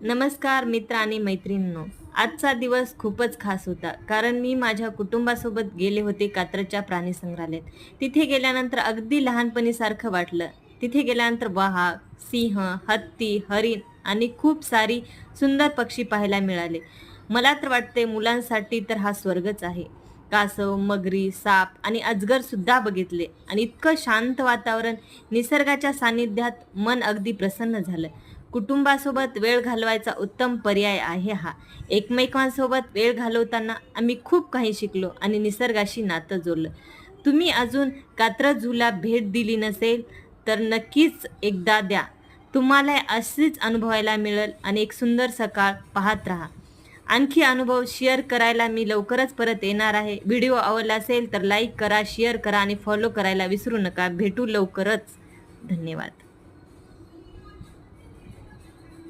नमस्कार मित्र आणि मैत्रिणींनो. आजचा दिवस खूपच खास होता कारण मी माझ्या कुटुंबासोबत गेले होते कात्रजच्या प्राणी संग्रहालयात. तिथे गेल्यानंतर अगदी लहानपणीसारखं वाटलं. तिथे गेल्यानंतर वाघ, सिंह, हत्ती, हरिण आणि खूप सारी सुंदर पक्षी पाहायला मिळाले. मला तर वाटते मुलांसाठी तर हा स्वर्गच आहे. कासव, मगरी, साप आणि अजगर सुद्धा बघितले आणि इतकं शांत वातावरण, निसर्गाच्या सानिध्यात मन अगदी प्रसन्न झालं. कुटुंबासोबत वेळ घालवायचा उत्तम पर्याय आहे हा. एकमेकांसोबत वेळ घालवताना आम्ही खूप काही शिकलो आणि निसर्गाशी नातं जोडलं. तुम्ही अजून कात्रज झूला भेट दिली नसेल तर नक्कीच एकदा द्या. तुम्हाला अशीच अनुभवायला मिळेल आणि एक सुंदर सकाळ पाहत राहा. आणखी अनुभव शेअर करायला मी लवकरच परत येणार आहे. व्हिडिओ आवडला असेल तर लाईक करा, शेअर करा आणि फॉलो करायला विसरू नका. भेटू लवकरच. धन्यवाद.